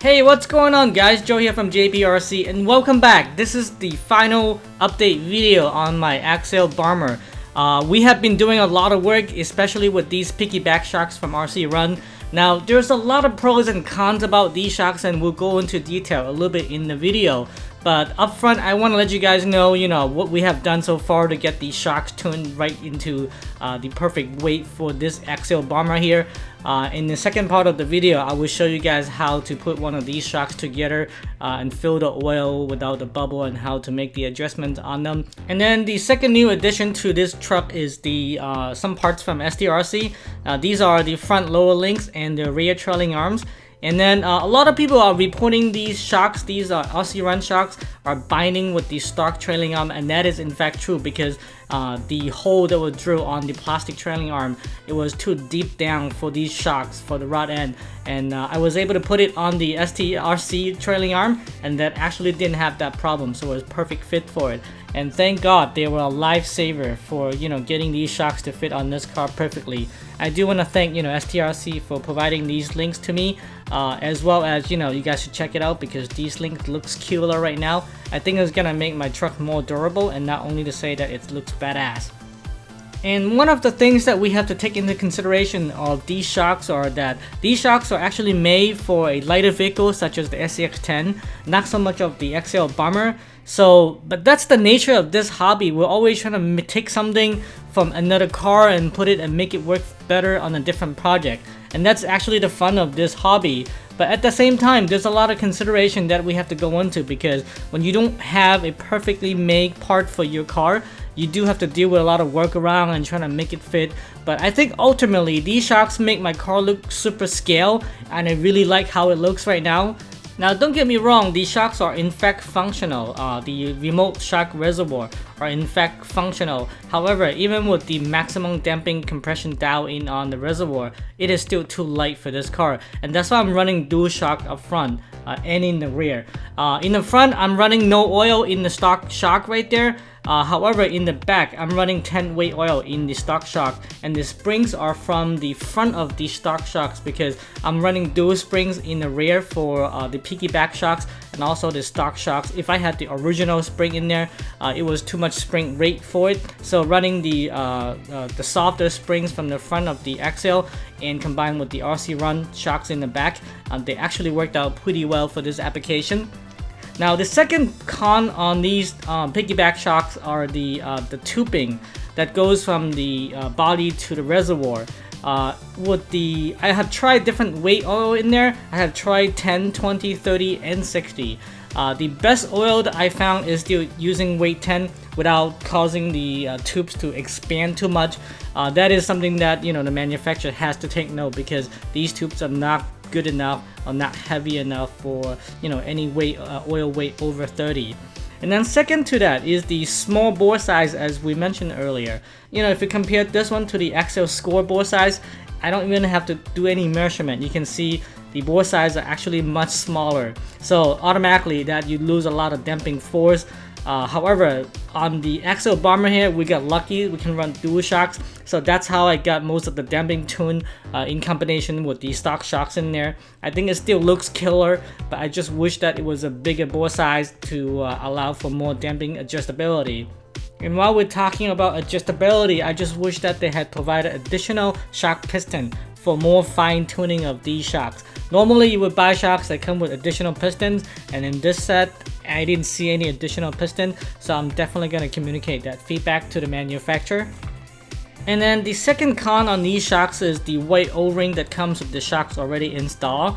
Hey, what's going on guys? Joe here from JPRC and welcome back. This is the final update video on my Axial bomber. We have been doing a lot of work, especially with these piggyback shocks from RCRUN. Now, there's a lot of pros and cons about these shocks and we'll go into detail a little bit in the video. But up front, I want to let you guys know, what we have done so far to get these shocks tuned right into the perfect weight for this Axial bomber here. In the second part of the video, I will show you guys how to put one of these shocks together and fill the oil without the bubble and how to make the adjustments on them. And then the second new addition to this truck is the some parts from STRC. These are the front lower links and the rear trailing arms. And then a lot of people are reporting these shocks, these RCRUN shocks, are binding with the stock trailing arm, and that is in fact true because the hole that was drilled on the plastic trailing arm, it was too deep down for these shocks for the rod end, and I was able to put it on the STRC trailing arm, and that actually didn't have that problem, so it was perfect fit for it. And thank God they were a lifesaver for getting these shocks to fit on this car perfectly. I do want to thank STRC for providing these links to me, as well as you guys should check it out because these links looks cooler right now. I think it's gonna make my truck more durable, and not only to say that it looks badass. And one of the things that we have to take into consideration of these shocks are that these shocks are actually made for a lighter vehicle such as the RR10, not so much of the Axial bomber. But that's the nature of this hobby. We're always trying to take something from another car and put it and make it work better on a different project. And that's actually the fun of this hobby. But at the same time, there's a lot of consideration that we have to go into because when you don't have a perfectly made part for your car, you do have to deal with a lot of workaround and trying to make it fit. But I think ultimately these shocks make my car look super scale, and I really like how it looks right now. Now don't get me wrong, these shocks are in fact functional. The remote shock reservoir are in fact functional. However, even with the maximum damping compression dial in on the reservoir, it is still too light for this car, and that's why I'm running dual shock up front and in the rear. In the front, I'm running no oil in the stock shock right there. However, in the back, I'm running 10 weight oil in the stock shock, and the springs are from the front of the stock shocks because I'm running dual springs in the rear for the piggyback shocks and also the stock shocks. If I had the original spring in there, it was too much spring rate for it. So running the softer springs from the front of the Axial and combined with the RCRUN shocks in the back, they actually worked out pretty well for this application. Now the second con on these piggyback shocks are the tubing that goes from the body to the reservoir. I have tried different weight oil in there. I have tried 10, 20, 30, and 60. The best oil that I found is still using weight 10 without causing the tubes to expand too much. That is something that the manufacturer has to take note because these tubes are not good enough or not heavy enough for any weight oil weight over 30. And then second to that is the small bore size, as we mentioned earlier. If you compare this one to the Axial score bore size, I don't even have to do any measurement. You can see the bore size are actually much smaller, so automatically that you lose a lot of damping force. However, on the Axial bomber here, we got lucky. We can run dual shocks, so that's how I got most of the damping tune in combination with the stock shocks in there. I think it still looks killer, but I just wish that it was a bigger bore size to allow for more damping adjustability. And while we're talking about adjustability, I just wish that they had provided additional shock piston for more fine tuning of these shocks. Normally you would buy shocks that come with additional pistons, and in this set I didn't see any additional piston, so I'm definitely going to communicate that feedback to the manufacturer. And then the second con on these shocks is the white O-ring that comes with the shocks already installed.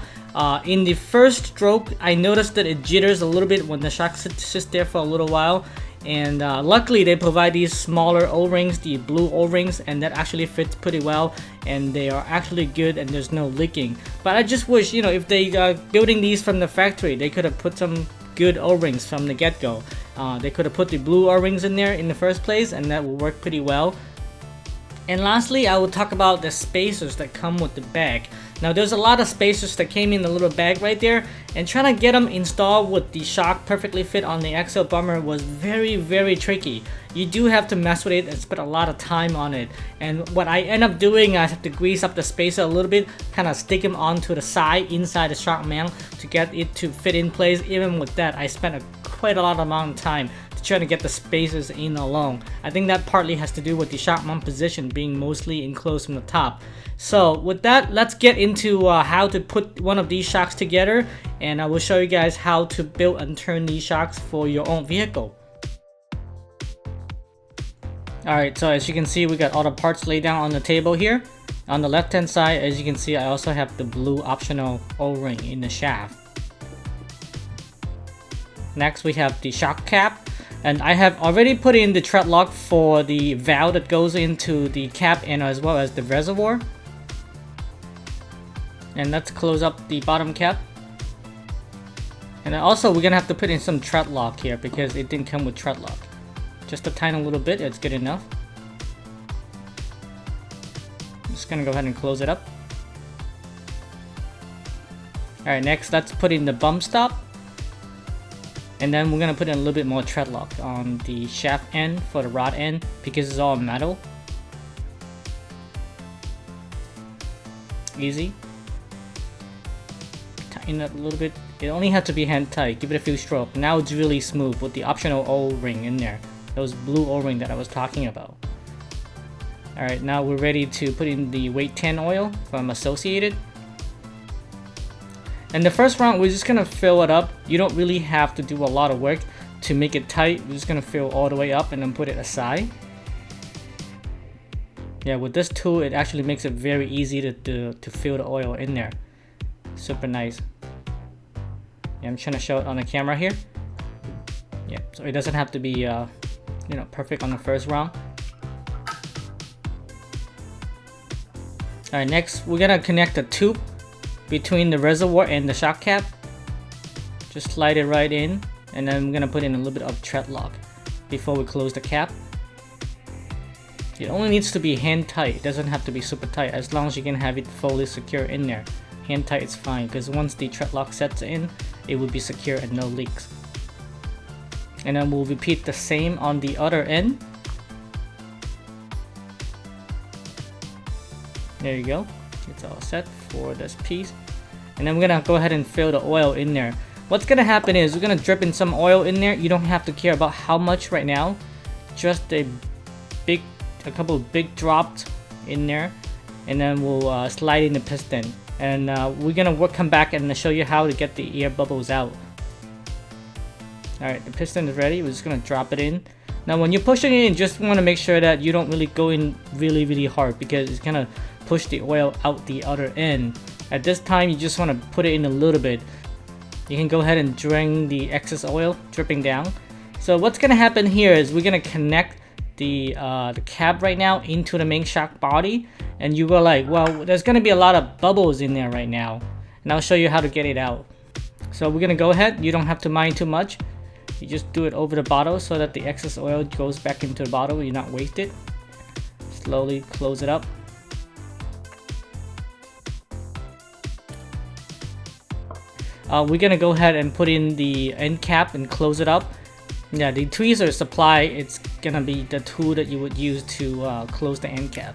In the first stroke, I noticed that it jitters a little bit when the shock sits there for a little while. And luckily they provide these smaller O-rings, the blue O-rings, and that actually fits pretty well, and they are actually good and there's no leaking. But I just wish, if they are building these from the factory, they could have put some good O-rings from the get-go. They could have put the blue O-rings in there in the first place, and that will work pretty well. And lastly, I will talk about the spacers that come with the bag. Now there's a lot of spacers that came in the little bag right there, and trying to get them installed with the shock perfectly fit on the Axial bomber was very tricky. You do have to mess with it and spend a lot of time on it. And what I end up doing, I have to grease up the spacer a little bit, kind of stick them onto the side inside the shock mount to get it to fit in place. Even with that, I spent quite a lot of amount of time trying to get the spacers in along. I think that partly has to do with the shock mount position being mostly enclosed from the top. So with that, let's get into how to put one of these shocks together, and I will show you guys how to build and turn these shocks for your own vehicle. Alright, so as you can see, we got all the parts laid down on the table here. On the left hand side, as you can see, I also have the blue optional O-ring in the shaft. Next we have the shock cap. And I have already put in the thread lock for the valve that goes into the cap and as well as the reservoir. And let's close up the bottom cap. And then also we're gonna have to put in some thread lock here because it didn't come with thread lock. Just a tiny little bit, it's good enough. I'm just gonna go ahead and close it up. Alright, next let's put in the bump stop. And then we're gonna put in a little bit more thread lock on the shaft end for the rod end because it's all metal. Easy. Tighten it a little bit. It only has to be hand tight. Give it a few strokes. Now it's really smooth with the optional O-ring in there. Those blue O-ring that I was talking about. Alright, now we're ready to put in the weight 10 oil from Associated. And the first round, we're just gonna fill it up. You don't really have to do a lot of work to make it tight. We're just gonna fill all the way up and then put it aside. Yeah, with this tool, it actually makes it very easy to fill the oil in there. Super nice. Yeah, I'm trying to show it on the camera here. Yeah, so it doesn't have to be you know, perfect on the first round. Alright, next we're gonna connect the tube between the reservoir and the shock cap. Just slide it right in, and then I'm gonna put in a little bit of thread lock before we close the cap. It only needs to be hand tight. It doesn't have to be super tight, as long as you can have it fully secure in there. Hand tight is fine, because once the thread lock sets in, it will be secure and no leaks. And then we'll repeat the same on the other end. There you go. It's all set for this piece. And then we're gonna go ahead and fill the oil in there. What's gonna happen is we're gonna drip in some oil in there. You don't have to care about how much right now. Just a couple of big drops in there. And then we'll slide in the piston. And we're gonna come back and show you how to get the air bubbles out. Alright, the piston is ready. We're just gonna drop it in. Now when you're pushing it in, just want to make sure that you don't really go in really hard, because it's gonna push the oil out the other end. At this time, you just want to put it in a little bit. You can go ahead and drain the excess oil dripping down. So what's gonna happen here is we're gonna connect the cap right now into the main shock body, and you go like, well, there's gonna be a lot of bubbles in there right now, and I'll show you how to get it out. So we're gonna go ahead. You don't have to mind too much. You just do it over the bottle so that the excess oil goes back into the bottle. You're not wasted. Slowly close it up. We're gonna go ahead and put in the end cap and close it up. Yeah, the tweezer supply, it's gonna be the tool that you would use to close the end cap.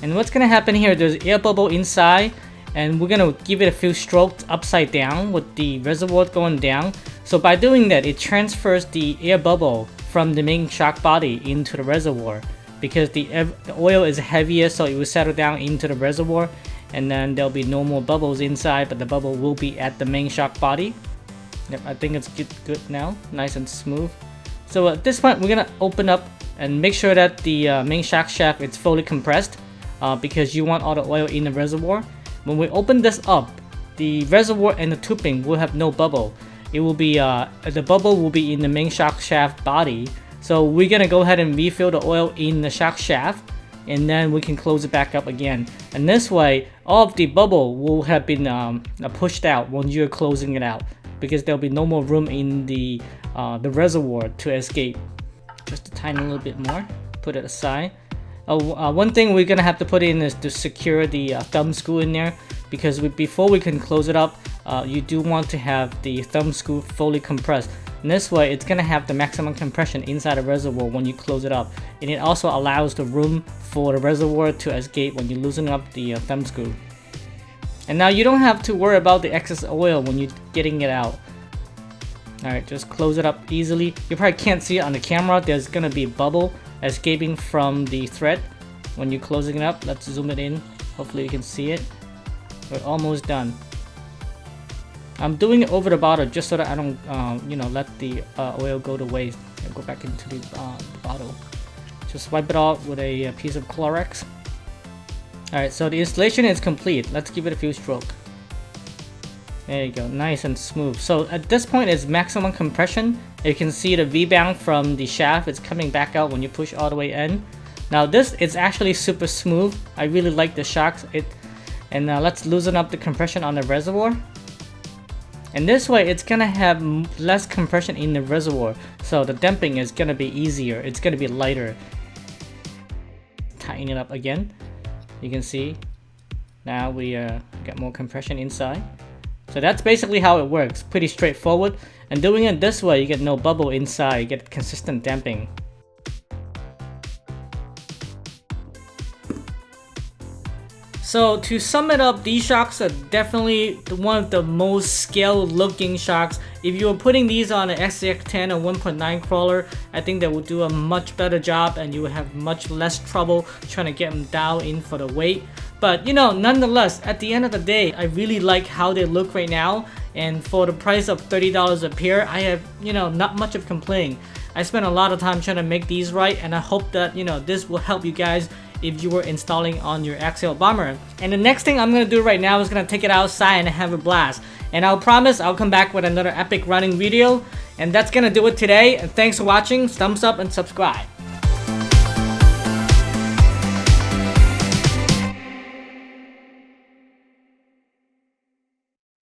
And what's gonna happen here, there's air bubble inside, and we're gonna give it a few strokes upside down with the reservoir going down. So by doing that, it transfers the air bubble from the main shock body into the reservoir, because the oil is heavier, so it will settle down into the reservoir, and then there'll be no more bubbles inside, but the bubble will be at the main shock body. Yep, I think it's good now, nice and smooth. So at this point, we're gonna open up and make sure that the main shock shaft is fully compressed, because you want all the oil in the reservoir. When we open this up, the reservoir and the tubing will have no bubble. It will be the bubble will be in the main shock shaft body. So we're gonna go ahead and refill the oil in the shock shaft, and then we can close it back up again. And this way, all of the bubble will have been pushed out when you're closing it out. because there'll be no more room in the reservoir to escape. Just a tiny little bit more. Put it aside. One thing we're gonna have to put in is to secure the thumb screw in there, because before we can close it up, you do want to have the thumb screw fully compressed. And this way, it's gonna have the maximum compression inside the reservoir when you close it up, and it also allows the room for the reservoir to escape when you loosen up the thumb screw. And now you don't have to worry about the excess oil when you're getting it out. Alright, just close it up easily. You probably can't see it on the camera. There's gonna be a bubble escaping from the thread when you're closing it up. Let's zoom it in. Hopefully you can see it. We're almost done. I'm doing it over the bottle just so that I don't, you know, let the oil go to waste and go back into the bottle. Just wipe it off with a piece of Clorox. Alright, so the installation is complete. Let's give it a few strokes. There you go, nice and smooth. So at this point it's maximum compression. You can see the V-bound from the shaft. It's coming back out when you push all the way in. Now this is actually super smooth. I really like the shocks. And let's loosen up the compression on the reservoir. And this way it's gonna have less compression in the reservoir, so the damping is gonna be easier. It's gonna be lighter. Tighten it up again. You can see now we get more compression inside. So that's basically how it works. Pretty straightforward. And doing it this way, you get no bubble inside. You get consistent damping. So to sum it up, these shocks are definitely one of the most scaled looking shocks. If you were putting these on an RR10 or 1.9 crawler, I think they will do a much better job and you will have much less trouble trying to get them down in for the weight. But you know, nonetheless, at the end of the day, I really like how they look right now. And for the price of $30 a pair, I have, you know, not much of complaining. I spent a lot of time trying to make these right, and I hope that, you know, this will help you guys if you were installing on your Axial bomber. And the next thing I'm gonna do right now is gonna take it outside and have a blast. And I'll promise I'll come back with another epic running video. And that's gonna do it today. And thanks for watching. Thumbs up and subscribe.